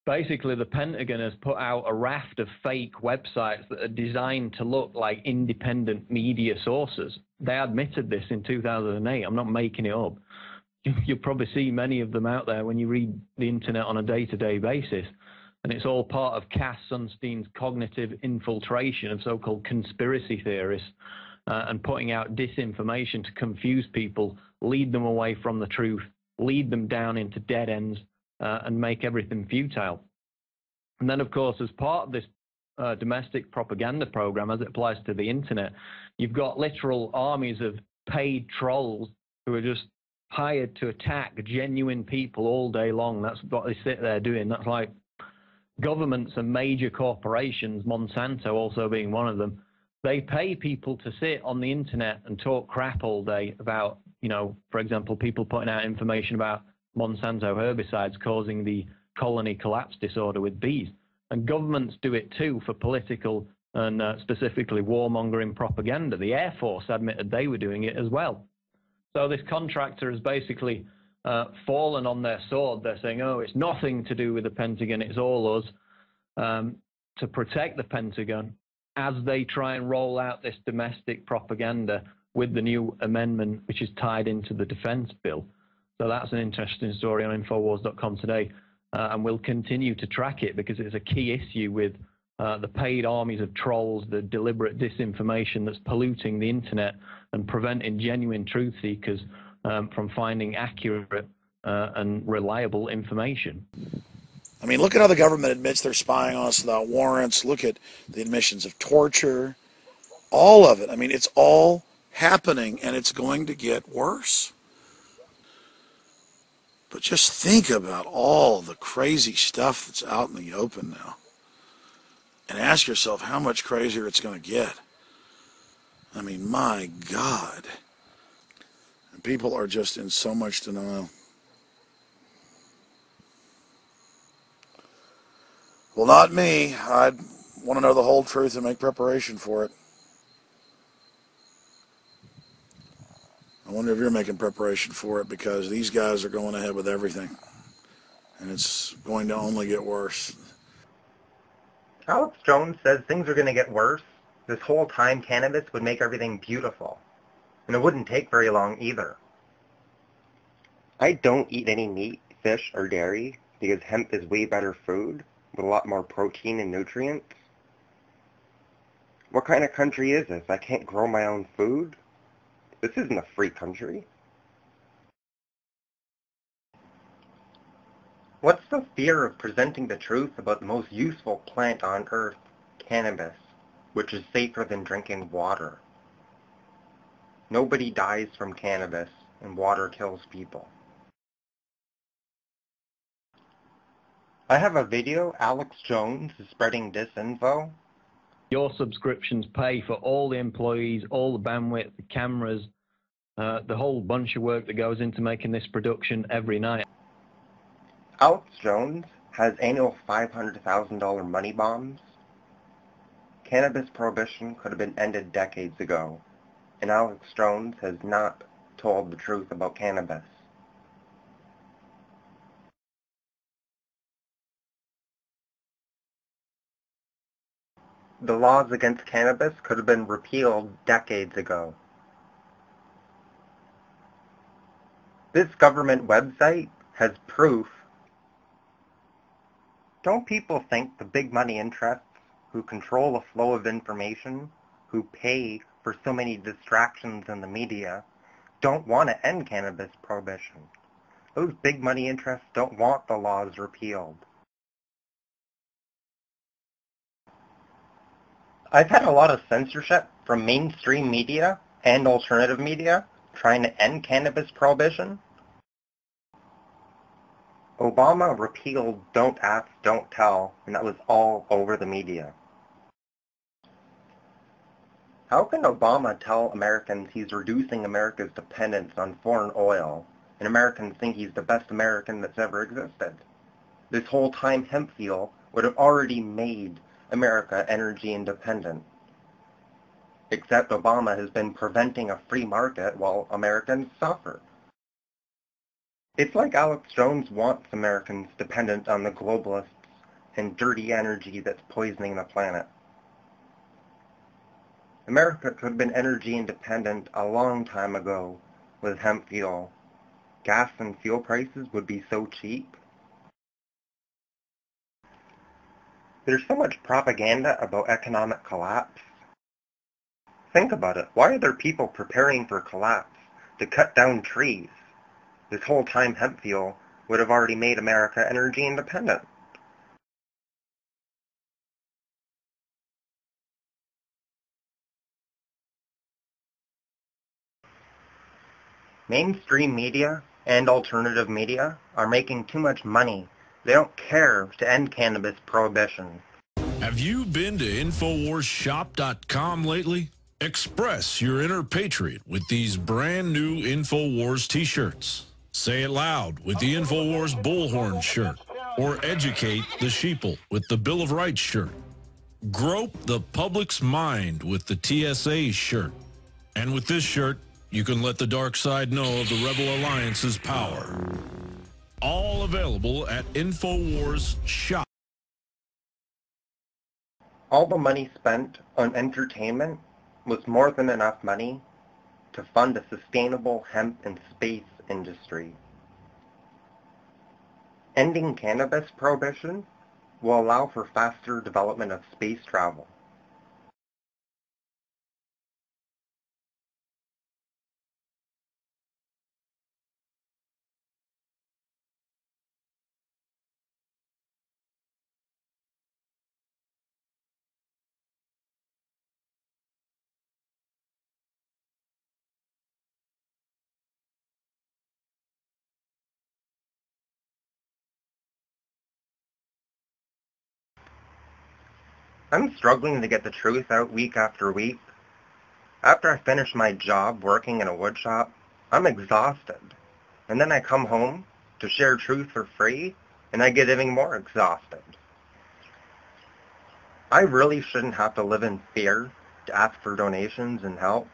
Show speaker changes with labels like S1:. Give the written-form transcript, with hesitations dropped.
S1: Basically, the Pentagon has put out a raft of fake websites that are designed to look like independent media sources. They admitted this in 2008. I'm not making it up. You'll probably see many of them out there when you read the internet on a day-to-day basis. And it's all part of Cass Sunstein's cognitive infiltration of so-called conspiracy theorists and putting out disinformation to confuse people, lead them away from the truth, lead them down into dead ends, and make everything futile. And then, of course, as part of this domestic propaganda program, as it applies to the internet, you've got literal armies of paid trolls who are just hired to attack genuine people all day long. That's what they sit there doing. That's like governments and major corporations, Monsanto also being one of them. They pay people to sit on the internet and talk crap all day about, you know, for example, people putting out information about Monsanto herbicides causing the colony collapse disorder with bees. And governments do it too for political and specifically warmongering propaganda. The Air Force admitted they were doing it as well. So this contractor has basically fallen on their sword. They're saying, oh, it's nothing to do with the Pentagon, it's all us, to protect the Pentagon as they try and roll out this domestic propaganda with the new amendment, which is tied into the defense bill. So that's an interesting story on Infowars.com today. And we'll continue to track it because it's a key issue with the paid armies of trolls, the deliberate disinformation that's polluting the internet and preventing genuine truth seekers from finding accurate and reliable information.
S2: I mean, look at how the government admits they're spying on us without warrants. Look at the admissions of torture. All of it. I mean, it's all happening, and it's going to get worse. But just think about all the crazy stuff that's out in the open now. And ask yourself how much crazier it's going to get. I mean, my God. And people are just in so much denial. Well, not me. I want to know the whole truth and make preparation for it. I wonder if you're making preparation for it, because these guys are going ahead with everything. And it's going to only get worse.
S3: Alex Jones says things are going to get worse. This whole time cannabis would make everything beautiful. And it wouldn't take very long either.
S4: I don't eat any meat, fish, or dairy because hemp is way better food with a lot more protein and nutrients. What kind of country is this? I can't grow my own food? This isn't a free country.
S3: What's the fear of presenting the truth about the most useful plant on earth, cannabis, which is safer than drinking water? Nobody dies from cannabis, and water kills people. I have a video. Alex Jones is spreading disinfo.
S1: Your subscriptions pay for all the employees, all the bandwidth, the cameras, the whole bunch of work that goes into making this production every night.
S4: Alex Jones has annual $500,000 money bombs. Cannabis prohibition could have been ended decades ago, and Alex Jones has not told the truth about cannabis.
S3: The laws against cannabis could have been repealed decades ago. This government website has proof. Don't people think the big money interests who control the flow of information, who pay for so many distractions in the media, don't want to end cannabis prohibition? Those big money interests don't want the laws repealed. I've had a lot of censorship from mainstream media and alternative media trying to end cannabis prohibition. Obama repealed Don't Ask, Don't Tell, and that was all over the media. How can Obama tell Americans he's reducing America's dependence on foreign oil, and Americans think he's the best American that's ever existed? This whole time hemp fuel would have already made America energy independent. Except Obama has been preventing a free market while Americans suffer. It's like Alex Jones wants Americans dependent on the globalists and dirty energy that's poisoning the planet. America could have been energy independent a long time ago with hemp fuel. Gas and fuel prices would be so cheap. There's so much propaganda about economic collapse. Think about it. Why are there people preparing for collapse to cut down trees? This whole time hemp fuel would have already made America energy independent. Mainstream media and alternative media are making too much money. They don't care to end cannabis prohibition.
S5: Have you been to InfoWarsShop.com lately? Express your inner patriot with these brand new InfoWars t-shirts. Say it loud with the InfoWars Bullhorn shirt. Or educate the sheeple with the Bill of Rights shirt. Grope the public's mind with the TSA shirt. And with this shirt, you can let the dark side know of the Rebel Alliance's power. All available at InfoWars Shop.
S3: All the money spent on entertainment was more than enough money to fund a sustainable hemp and space industry. Ending cannabis prohibition will allow for faster development of space travel. I'm struggling to get the truth out week after week. After I finish my job working in a wood shop, I'm exhausted. And then I come home to share truth for free, and I get even more exhausted. I really shouldn't have to live in fear to ask for donations and help.